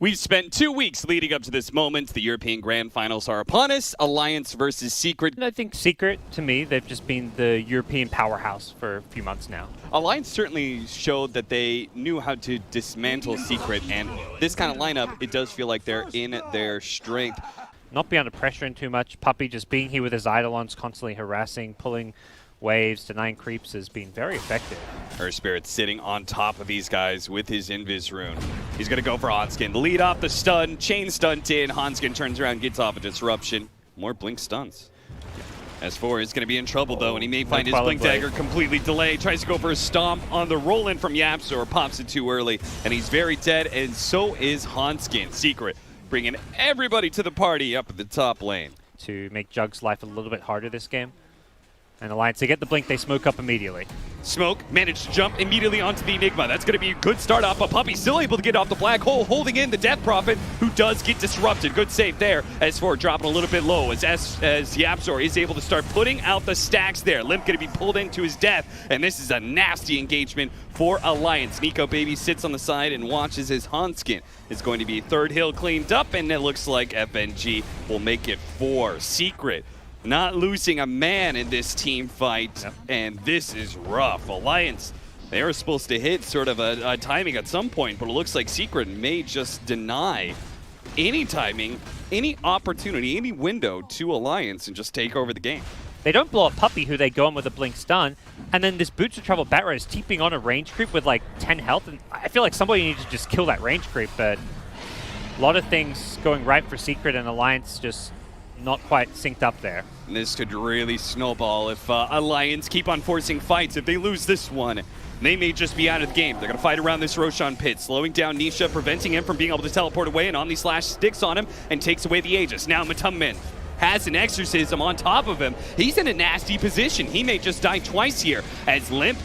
We've spent 2 weeks leading up to this moment. The European Grand Finals are upon us. Alliance versus Secret. And I think Secret, to me, they've just been the European powerhouse for a few months now. Alliance certainly showed that they knew how to dismantle Secret, and this kind of lineup, it does feel like they're in their strength. Not be under pressure in too much. Puppey just being here with his Eidolons, constantly harassing, pulling waves, denying creeps has been very effective. Her Spirit sitting on top of these guys with his Invis rune. He's going to go for Hanskin. Lead off the stun, chain stunt in. Hanskin turns around, gets off a disruption. More blink stuns. S4 is going to be in trouble though, and he may find his blink dagger completely delayed. Tries to go for a stomp on the roll-in from Yapzor, pops it too early, and he's very dead, and so is Hanskin. Secret bringing everybody to the party up at the top lane. To make Jug's life a little bit harder this game. And Alliance, they get the blink, they smoke up immediately. Smoke managed to jump immediately onto the Enigma. That's going to be a good start off, but Puppey still able to get off the black hole, holding in the Death Prophet, who does get disrupted. Good save there. S4 dropping a little bit low as Yapzor is able to start putting out the stacks there. Limp going to be pulled into his death, and this is a nasty engagement for Alliance. Nico Baby sits on the side and watches as Hanskin is going to be third hill cleaned up, and it looks like FNG will make it 4. Secret not losing a man in this team fight, and this is rough. Alliance, they were supposed to hit sort of a timing at some point, but it looks like Secret may just deny any timing, any opportunity, any window to Alliance and just take over the game. They don't blow up Puppey, who they go on with a blink stun, and then this Boots of Travel Batride is TPing on a range creep with like 10 health, and I feel like somebody needs to just kill that range creep, but a lot of things going right for Secret, and Alliance just not quite synced up there. And this could really snowball if Alliance keep on forcing fights. If they lose this one, they may just be out of the game. They're going to fight around this Roshan pit, slowing down Nisha, preventing him from being able to teleport away, and Omni Slash sticks on him and takes away the Aegis. Now Matumman has an Exorcism on top of him. He's in a nasty position. He may just die twice here as Limp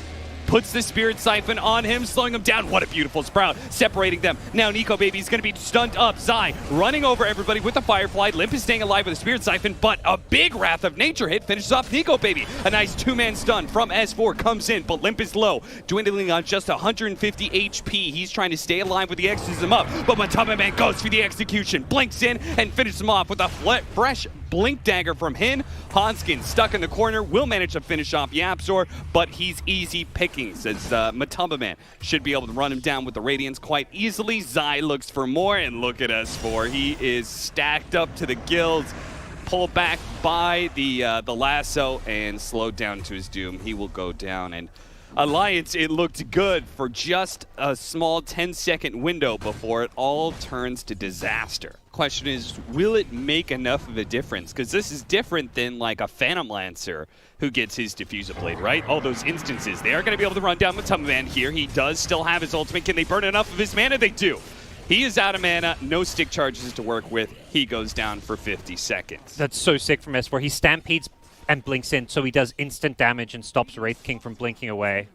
puts the Spirit Siphon on him, slowing him down. What a beautiful Sprout, separating them. Now Nico Baby's going to be stunned up. Zai running over everybody with the Firefly. Limp is staying alive with a Spirit Siphon, but a big Wrath of Nature hit finishes off Nico Baby. A nice two-man stun from S4 comes in, but Limp is low, dwindling on just 150 HP. He's trying to stay alive with the Exorcism up, but Matumman goes for the execution, blinks in, and finishes him off with a fresh blink dagger from Hin. Hanskin stuck in the corner, will manage to finish off Yapzor, but he's easy pickings as Matumman should be able to run him down with the Radiance quite easily. Zai looks for more, and look at S4. He is stacked up to the gills, pulled back by the lasso, and slowed down to his doom. He will go down, and Alliance, it looked good for just a small 10-second window before it all turns to disaster. Question is, will it make enough of a difference? Because this is different than like a Phantom Lancer who gets his Diffuser Blade, right? All those instances. They are going to be able to run down Matumman here. He does still have his ultimate. Can they burn enough of his mana? They do. He is out of mana, no stick charges to work with. He goes down for 50 seconds. That's so sick from S4. He stampedes and blinks in, so he does instant damage and stops Wraith King from blinking away.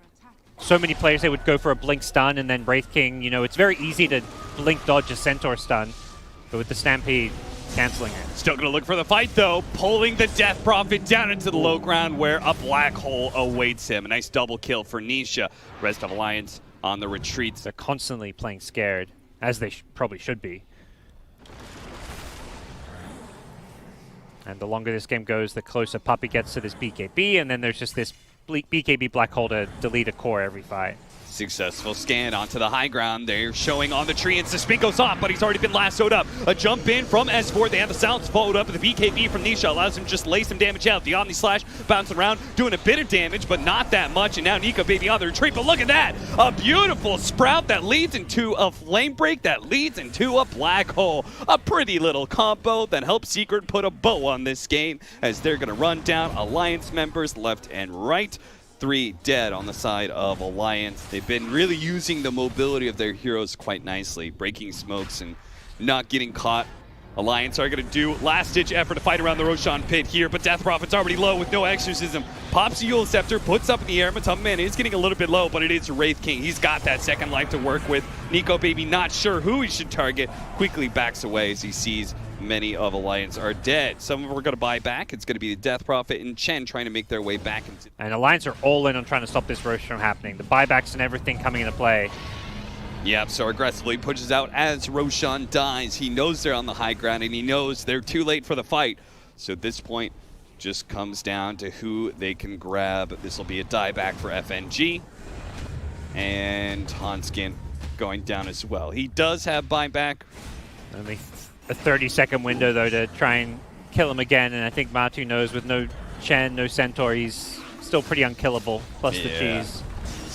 So many players, they would go for a blink stun, and then Wraith King, you know, it's very easy to blink dodge a Centaur stun, but with the Stampede, canceling it. Still going to look for the fight, though, pulling the Death Prophet down into the low ground where a black hole awaits him. A nice double kill for Nisha. Rest of Alliance on the retreats. They're constantly playing scared, as they probably should be. And the longer this game goes, the closer Puppey gets to this BKB, and then there's just this BKB black hole to delete a core every fight. Successful scan onto the high ground. They're showing on the tree, and Suspin goes off, but he's already been lassoed up. A jump in from S4. They have the silence followed up with the BKB from Nisha. Allows him to just lay some damage out. The Omni Slash bouncing around, doing a bit of damage, but not that much. And now Nico Baby on the retreat. But look at that! A beautiful Sprout that leads into a Flame Break that leads into a black hole. A pretty little combo that helps Secret put a bow on this game as they're going to run down Alliance members left and right. 3 dead on the side of Alliance. They've been really using the mobility of their heroes quite nicely, breaking smokes and not getting caught. Alliance are going to do last-ditch effort to fight around the Roshan pit here, but Death Prophet's already low with no Exorcism. Pops a Eul Scepter, puts up in the air. Matumman is getting a little bit low, but it is Wraith King. He's got that second life to work with. Nico Baby not sure who he should target, quickly backs away as he sees many of Alliance are dead. Some of them are going to buy back. It's going to be the Death Prophet and Chen trying to make their way back into. And Alliance are all in on trying to stop this Rosh from happening. The buybacks and everything coming into play. Yep, so aggressively pushes out as Roshan dies. He knows they're on the high ground, and he knows they're too late for the fight. So at this point, just comes down to who they can grab. This will be a dieback for FNG. And Hanskin going down as well. He does have buyback. Only a 30-second window, though, to try and kill him again. And I think Matu knows with no Chen, no Centaur, he's still pretty unkillable, plus the cheese.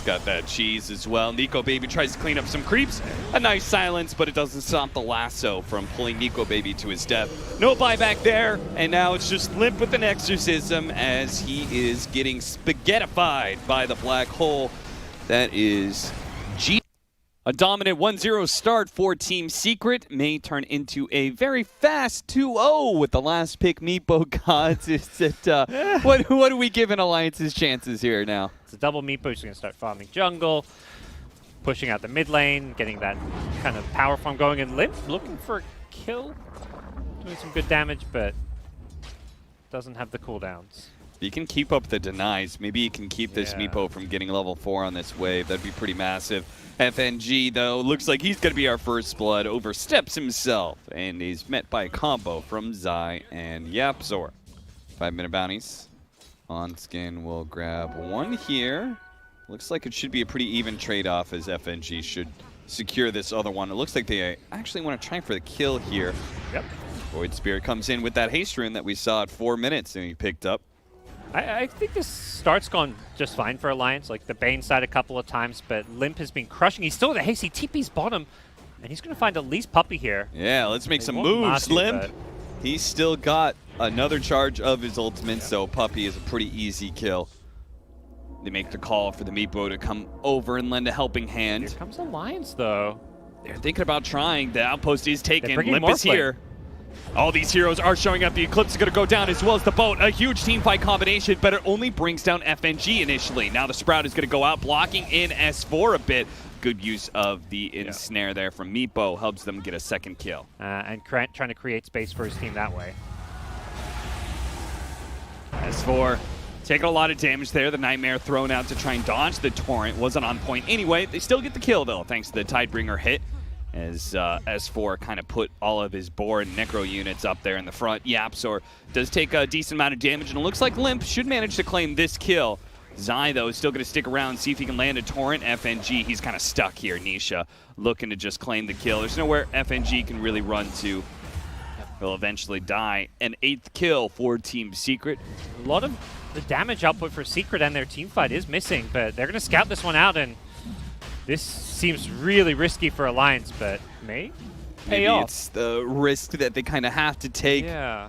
Got that cheese as well. Nico Baby tries to clean up some creeps. A nice silence, but it doesn't stop the lasso from pulling Nico Baby to his death. No buyback there, and now it's just Limp with an exorcism as he is getting spaghettified by the black hole. That is G. A dominant 1-0 start for Team Secret may turn into a very fast 2-0 with the last pick, Meepo GoDz. Is it, what are we giving Alliance's chances here now? It's a double Meepo. He's going to start farming jungle, pushing out the mid lane, getting that kind of power farm going, and Limp looking for a kill, doing some good damage, but doesn't have the cooldowns. You can keep up the denies. Maybe you can keep this Meepo from getting level 4 on this wave. That'd be pretty massive. FNG, though, looks like he's going to be our first blood. Oversteps himself, and he's met by a combo from Zai and Yapzor. 5-minute bounties. Hanskin will grab one here. Looks like it should be a pretty even trade-off as FNG should secure this other one. It looks like they actually want to try for the kill here. Yep. Void Spirit comes in with that haste rune that we saw at 4 minutes, and he picked up. I think this start's gone just fine for Alliance. Like the Bane side a couple of times, but Limp has been crushing. He's still with the haste. He TP's bottom, and he's going to find at least Puppey here. Yeah, let's make some moves, Limp. But He's still got another charge of his ultimate, so Puppey is a pretty easy kill. They make the call for the Meepo to come over and lend a helping hand. Here comes Alliance, though. They're thinking about trying. The outpost is taken. bringing Limp is Morphling. here. All these heroes are showing up. The Eclipse is going to go down as well as the boat. A huge team fight combination, but it only brings down FNG initially. Now the Sprout is going to go out, blocking in S4 a bit. Good use of the ensnare there from Meepo. Helps them get a second kill. And Krant trying to create space for his team that way. S4 taking a lot of damage there. The Nightmare thrown out to try and dodge the Torrent. Wasn't on point anyway. They still get the kill, though, thanks to the Tidebringer hit. As S4 kind of put all of his board and Necro units up there in the front. Yapzor does take a decent amount of damage, and it looks like Limp should manage to claim this kill. Zai, though, is still going to stick around, see if he can land a Torrent. FNG, he's kind of stuck here. Nisha looking to just claim the kill. There's nowhere FNG can really run to. He'll eventually die. An 8th kill for Team Secret. A lot of the damage output for Secret and their team fight is missing, but they're going to scout this one out, and this seems really risky for Alliance, but may pay Maybe off. it's the risk that they kind of have to take. Yeah.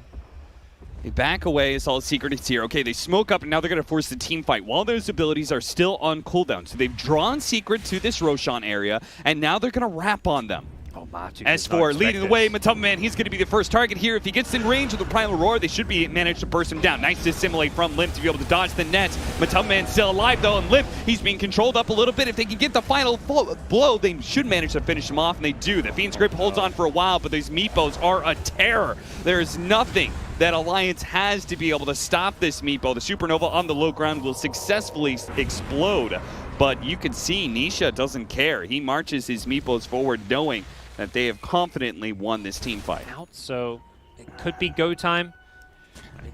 They back away as all Secret is here. Okay, they smoke up, and now they're going to force the team fight while those abilities are still on cooldown. So they've drawn Secret to this Roshan area, and now they're going to wrap on them. Oh, Matu S4 leading the way. Matuma Man, he's going to be the first target here. If he gets in range of the Primal Roar, they should be managed to burst him down. Nice to assimilate from Limp to be able to dodge the nets. Matuma Man still alive, though, and Limp, he's being controlled up a little bit. If they can get the final blow, they should manage to finish him off, and they do. The Fiend's Grip holds on for a while, but these Meepos are a terror. There is nothing that Alliance has to be able to stop this Meepo. The Supernova on the low ground will successfully explode, but you can see Nisha doesn't care. He marches his Meepos forward knowing that they have confidently won this team fight. Out, so it could be go time.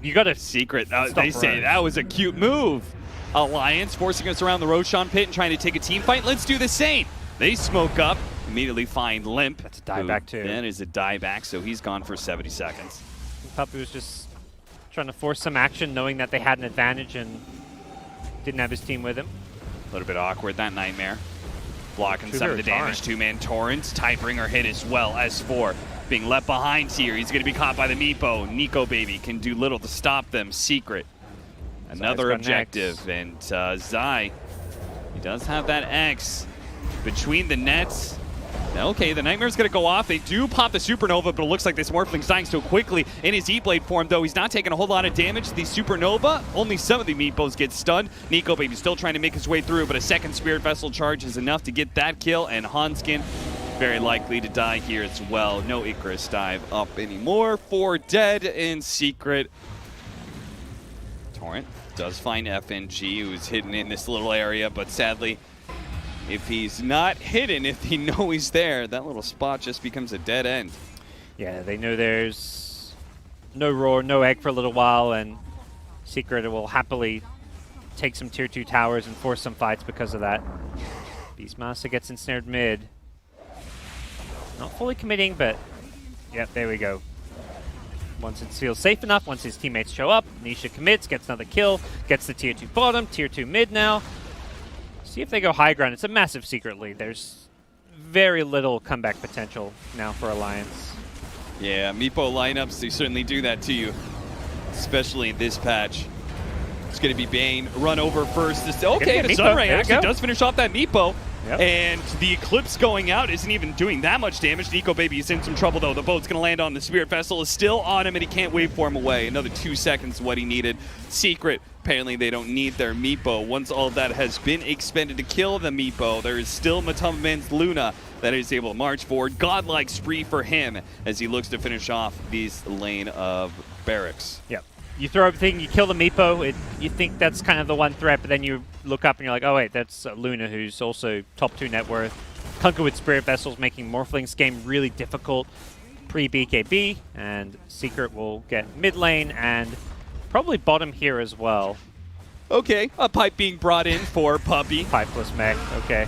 You got to Secret. They say that was a cute move. Alliance forcing us around the Roshan pit and trying to take a team fight. Let's do the same. They smoke up, immediately find Limp. That's a dieback too. That is a dieback, so he's gone for 70 seconds. Puppey was just trying to force some action, knowing that they had an advantage and didn't have his team with him. A little bit awkward, that Nightmare. Blocking some of the Torrent. damage. Two-man Torrents. Tidebringer hit as well. S4 being left behind here. He's going to be caught by the Meepo. Nico Baby can do little to stop them. Secret. Another objective. And Zai, he does have that X between the nets. Okay, the Nightmare's going to go off. They do pop the Supernova, but it looks like this Morphling's dying so quickly in his E-Blade form, though. He's not taking a whole lot of damage. The Supernova, only some of the Meepos get stunned. Nico Baby still trying to make his way through, but a second Spirit Vessel charge is enough to get that kill, and Hanskin very likely to die here as well. No Icarus dive up anymore. 4 dead in Secret. Torrent does find FNG, who's hidden in this little area, but sadly, if he's not hidden, if they know he's there, that little spot just becomes a dead end. Yeah, they know there's no roar, no egg for a little while, and Secret will happily take some tier 2 towers and force some fights because of that. Beastmaster gets ensnared mid. Not fully committing, but yep, there we go. Once it feels safe enough, once his teammates show up, Nisha commits, gets another kill, gets the tier 2 bottom, tier 2 mid now. See if they go high ground. It's a massive Secret lead. There's very little comeback potential now for Alliance. Yeah, Meepo lineups, they certainly do that to you, especially in this patch. It's going to be Bane, run over first. Okay, the Sunray actually does finish off that Meepo. Yep. And the Eclipse going out isn't even doing that much damage. Nico Baby is in some trouble, though. The boat's going to land on the Spirit Vessel. Is still on him, and he can't wait for him away. Another 2 seconds what he needed. Secret, apparently they don't need their Meepo. Once all that has been expended to kill the Meepo, there is still Matamaman's Luna that is able to march forward. Godlike spree for him as he looks to finish off this lane of barracks. Yep. You throw everything, you kill the Meepo, you think that's kind of the one threat, but then you look up and you're like, oh wait, that's Luna, who's also top 2 net worth. Conquer with Spirit Vessels, making Morphling's game really difficult pre-BKB, and Secret will get mid lane and probably bottom here as well. Okay, a pipe being brought in for Puppey. Pipeless mech, okay.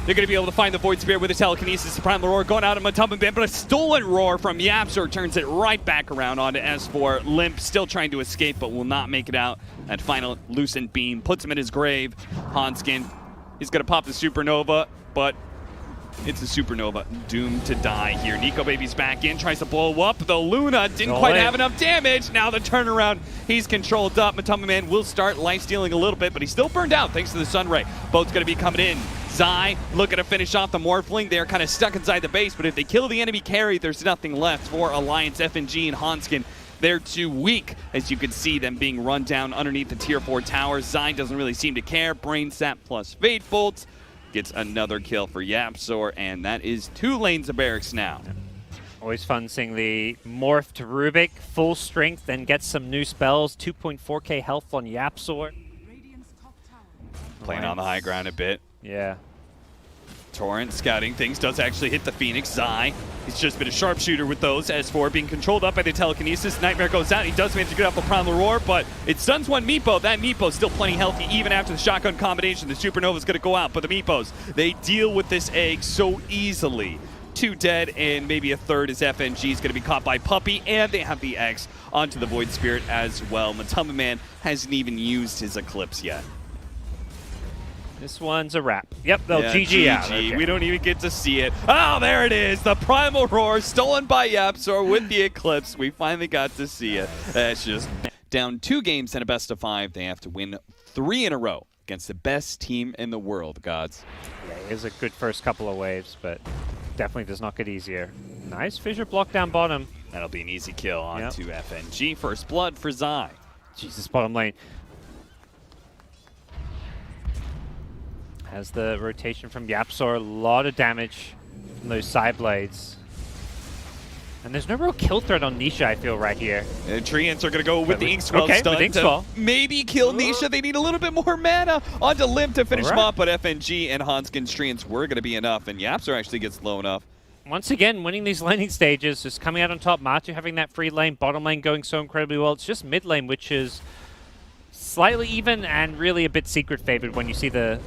They're going to be able to find the Void Spirit with a telekinesis. The Primal Roar going out of Matamaman, but a stolen Roar from Yapzor turns it right back around onto S4. Limp still trying to escape, but will not make it out. That final Lucent Beam puts him in his grave. Hanskin is going to pop the Supernova, but it's a Supernova doomed to die here. Nico Baby's back in, tries to blow up. The Luna didn't quite have enough damage. Now the turnaround, he's controlled up. Matamaman will start life stealing a little bit, but he's still burned out thanks to the Sunray. Boat's going to be coming in. Zai looking to finish off the Morphling. They're kind of stuck inside the base, but if they kill the enemy carry, there's nothing left for Alliance, FNG, and Hanskin. They're too weak, as you can see them being run down underneath the tier 4 towers. Zai doesn't really seem to care. Brain Sap plus Fate Bolt gets another kill for Yapzor, and that is 2 lanes of barracks now. Always fun seeing the morph to Rubik, full strength, then gets some new spells. 2.4k health on Yapzor. Playing on the high ground a bit. Yeah. Torrent scouting things, does actually hit the Phoenix. Zai, he's just been a sharpshooter with those. S4 being controlled up by the telekinesis. Nightmare goes out. He does manage to get off the Primal Roar, but it stuns one Meepo. That Meepo's still plenty healthy even after the shotgun combination. The Supernova's going to go out, but the Meepos, they deal with this egg so easily. 2 dead, and maybe a third as FNG is going to be caught by Puppey, and they have the X onto the Void Spirit as well. Matamaman hasn't even used his Eclipse yet. This one's a wrap. Yep, they'll GG out. Okay. We don't even get to see it. Oh, there it is. The Primal Roar stolen by Yapzor with the Eclipse. We finally got to see it. That's just down 2 games in a best of 5. They have to win 3 in a row against the best team in the world, GoDz. Yeah, it is a good first couple of waves, but definitely does not get easier. Nice fissure block down bottom. That'll be an easy kill onto FNG. First blood for Zai. Jesus, bottom lane. Has the rotation from Yapzor, a lot of damage from those side blades. And there's no real kill threat on Nisha, I feel, right here. Treants are going to go with the Inkswell stun to maybe kill Nisha. They need a little bit more mana onto Limp to finish him off, but FNG and Hanskin's Treants were going to be enough, and Yapzor actually gets low enough. Once again, winning these laning stages, just coming out on top. Matu having that free lane, bottom lane going so incredibly well. It's just mid lane, which is slightly even and really a bit Secret favored when you see the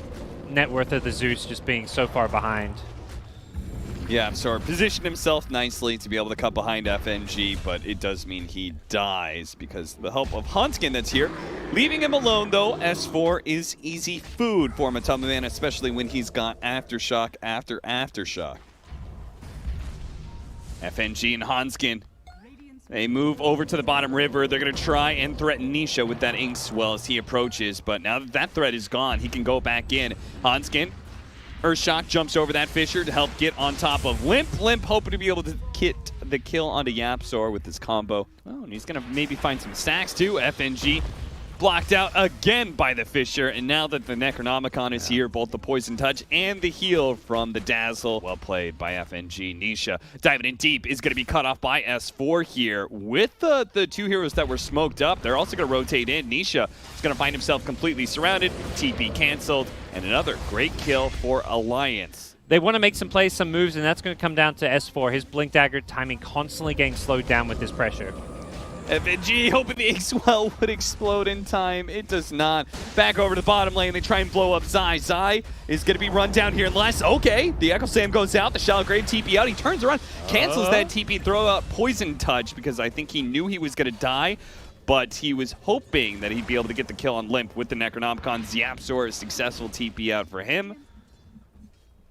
net worth of the Zeus just being so far behind. Yeah, so positioned himself nicely to be able to cut behind FNG, but it does mean he dies because the help of Hanskin that's here. Leaving him alone, though, S4 is easy food for Matamaman, especially when he's got Aftershock after Aftershock. FNG and Hanskin, they move over to the bottom river. They're going to try and threaten Nisha with that Inkswell as he approaches, but now that that threat is gone, he can go back in. Hanskin, Earthshock jumps over that Fissure to help get on top of Limp. Limp hoping to be able to get the kill onto Yapzor with this combo. Oh, and he's going to maybe find some stacks too. FNG blocked out again by the Fisher, and now that the Necronomicon is here, both the Poison Touch and the heal from the Dazzle. Well played by FNG. Nisha diving in deep is going to be cut off by S4 here. With the two heroes that were smoked up, they're also going to rotate in. Nisha is going to find himself completely surrounded, TP canceled, and another great kill for Alliance. They want to make some plays, some moves, and that's going to come down to S4. His Blink Dagger timing constantly getting slowed down with this pressure. FNG hoping the X-Well would explode in time. It does not. Back over to the bottom lane. They try and blow up Zai. Zai is going to be run down here unless, okay, the Echo Slam goes out. The Shallow Grave TP out. He turns around, cancels that TP, throw out Poison Touch because I think he knew he was going to die, but he was hoping that he'd be able to get the kill on Limp with the Necronomicon. Zapsor, a successful TP out for him.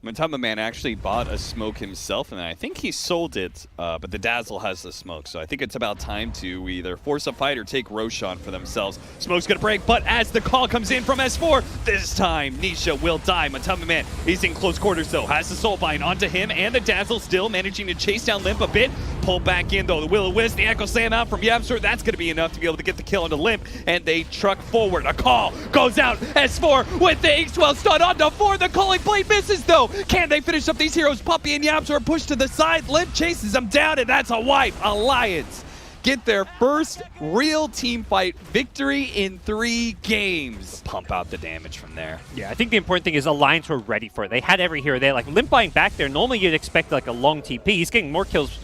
Matamba Man actually bought a smoke himself, and I think he sold it, but the Dazzle has the smoke, so I think it's about time to either force a fight or take Roshan for themselves. Smoke's gonna break, but as the call comes in from S4, this time Nisha will die. Matamba Man is in close quarters though, has the Soulbind onto him, and the Dazzle still managing to chase down Limp a bit. Pull back in though, the Will-O-Wisp, the Echo Slam out from Yapster, that's gonna be enough to be able to get the kill onto Limp, and they truck forward. A call goes out, S4 with the X-Well stun onto 4, the Calling Blade misses though. Can they finish up these heroes? Puppey and Yaps are pushed to the side. Limp chases them down, and that's a wipe. Alliance get their first real team fight victory in 3 games. Pump out the damage from there. Yeah, I think the important thing is Alliance were ready for it. They had every hero there. Like Limp buying back there, normally you'd expect like a long TP. He's getting more kills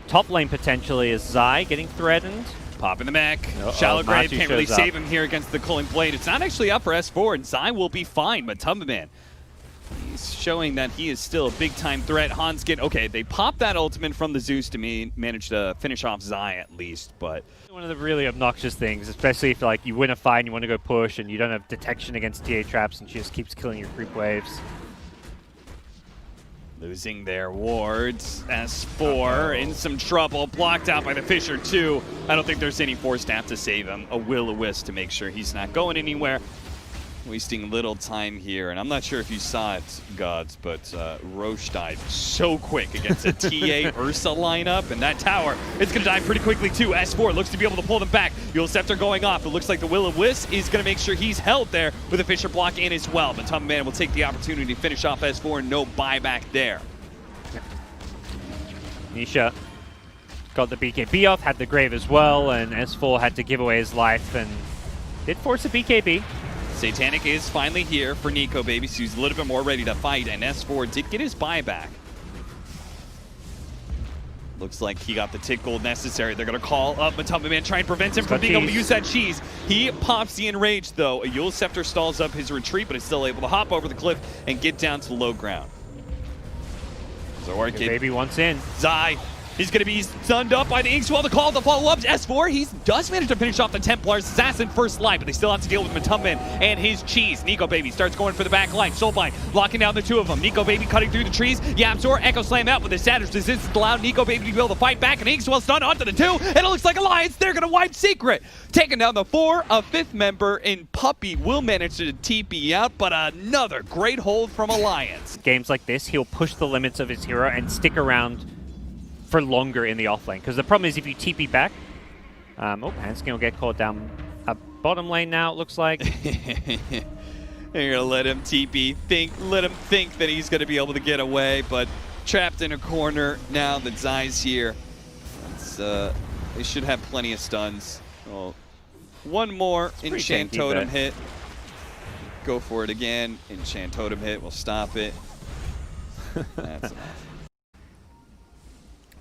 top lane potentially as Zai getting threatened. Popping the mech. Shallow Grave can't really save him here against the Culling Blade. It's not actually up for S4, and Zai will be fine, but Tumba Man, he's showing that he is still a big-time threat. Hans getting, okay, they popped that ultimate from the Zeus to manage to finish off Zai at least, but one of the really obnoxious things, especially if like you win a fight and you want to go push and you don't have detection against TA traps and she just keeps killing your creep waves. Losing their wards. S4 in some trouble. Blocked out by the Fisher too. I don't think there's any Force Staff to save him. A Will-O-Wisp to make sure he's not going anywhere. Wasting little time here, and I'm not sure if you saw it, GoDz, but Roche died so quick against a TA Ursa lineup, and that tower is going to die pretty quickly too. S4 looks to be able to pull them back. Yule Scepter going off. It looks like the Will-O-Wisp is going to make sure he's held there with a Fisher block in as well, but Tumba Man will take the opportunity to finish off S4 and no buyback there. Nisha got the BKB off, had the Grave as well, and S4 had to give away his life and did force a BKB. Satanic is finally here for Nico Baby, so he's a little bit more ready to fight, and S4 did get his buyback. Looks like he got the tick gold necessary. They're going to call up Matamba Man, try and prevent him from being able to use that cheese. He pops the enrage, though. A Yule Scepter stalls up his retreat, but is still able to hop over the cliff and get down to the low ground. So Baby wants in. Zai. He's going to be stunned up by the Inkswell. The call to follow up. S4, he does manage to finish off the Templar's Assassin first life, but they still have to deal with Matamba Man and his cheese. Nico Baby starts going for the back line. Soulbind locking down the two of them. Nico Baby cutting through the trees. Yapzor, Echo Slam out with the status resistance allowed Nico Baby to be able to fight back, and Inkswell stunned onto the 2, and it looks like Alliance, they're going to wipe Secret. Taking down the 4, a 5th member in Puppey will manage to TP out, but another great hold from Alliance. Games like this, he'll push the limits of his hero and stick around for longer in the offlane, because the problem is if you TP back, Hanskin will get caught down a bottom lane now, it looks like. You're gonna let him TP, let him think that he's gonna be able to get away, but trapped in a corner now that Zai's here. They should have plenty of stuns. Well, one more Enchant Totem hit. Go for it again. Enchant Totem hit will stop it. That's enough.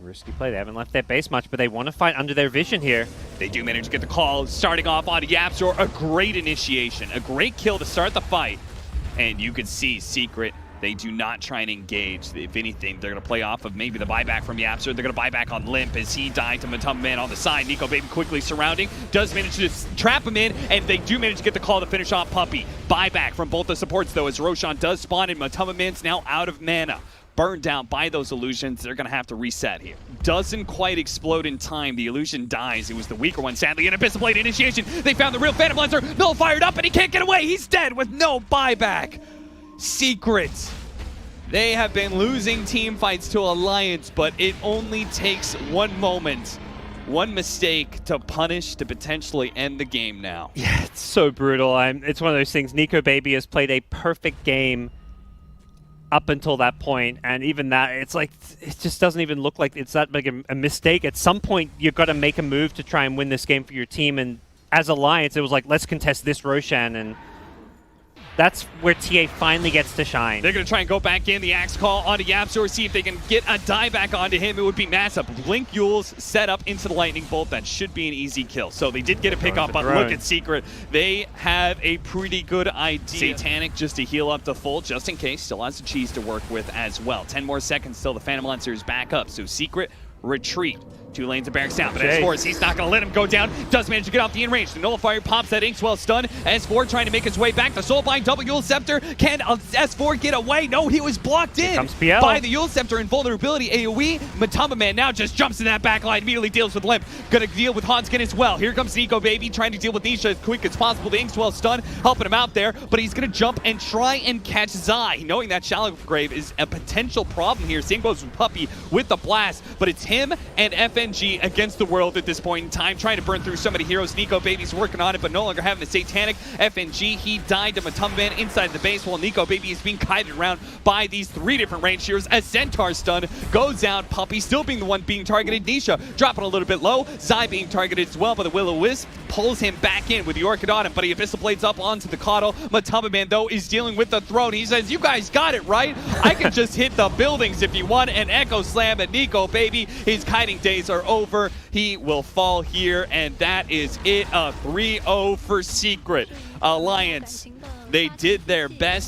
Risky play. They haven't left their base much, but they want to fight under their vision here. They do manage to get the call, starting off on Yapzor. A great initiation, a great kill to start the fight. And you can see Secret, they do not try and engage. If anything, they're going to play off of maybe the buyback from Yapzor. They're going to buy back on Limp as he died to Matamba Man on the side. Nico Baby quickly surrounding, does manage to trap him in, and they do manage to get the call to finish off Puppey. Buyback from both the supports, though, as Roshan does spawn in. Matamba Man's now out of mana. Burned down by those illusions. They're going to have to reset here. Doesn't quite explode in time. The illusion dies. It was the weaker one, sadly. An Abyssal Blade initiation. They found the real Phantom Lancer. Null fired up, and he can't get away. He's dead with no buyback. Secret. They have been losing team fights to Alliance, but it only takes one moment. One mistake to punish to potentially end the game now. Yeah, it's so brutal. It's one of those things. Nico Baby has played a perfect game up until that point, and even that, it's like, it just doesn't even look like it's that big a mistake. At some point, you've got to make a move to try and win this game for your team, and as Alliance, it was like, let's contest this Roshan, and that's where TA finally gets to shine. They're going to try and go back in. The Axe Call onto YapzOr, see if they can get a die back onto him. It would be massive. Blink Yules set up into the Lightning Bolt. That should be an easy kill. So they did get a pick up, but look at Secret. They have a pretty good idea. Satanic just to heal up to full, just in case. Still has the cheese to work with as well. 10 more seconds till the Phantom Lancer is back up. So Secret, retreat. 2 lanes of barracks down, but S4, he's not going to let him go down. Does manage to get off the in-range. The Nullifier pops that Inkswell stun. S4 trying to make his way back. The Soulblind double Yule Scepter. Can S4 get away? No, he was blocked in by the Yule Scepter. Invulnerability AoE. Matamba Man now just jumps in that back line, immediately deals with Limp. Going to deal with Hanskin as well. Here comes Nico Baby trying to deal with Nisha as quick as possible. The Inkswell stun helping him out there, but he's going to jump and try and catch Zai, knowing that Shallow Grave is a potential problem here. Same goes with Puppey with the blast, but it's him and FNG against the world at this point in time, trying to burn through so many heroes. Nico Baby's working on it, but no longer having the Satanic. FNG, he died to Matamba Man inside the base, while Nico Baby is being kited around by these 3 different range heroes. A Centaur stun goes out. Puppey still being the one being targeted. Nisha dropping a little bit low. Zai being targeted as well, but the Will-O-Wisp pulls him back in with the Orchid on him, but he Abyssal Blades up onto the Coddle. Matamba Man, though, is dealing with the throne. He says, you guys got it right. I can just hit the buildings if you want an Echo Slam at Nico Baby. His kiting days are over. He will fall here, and that is it. A 3-0 for Secret. Alliance, they did their best.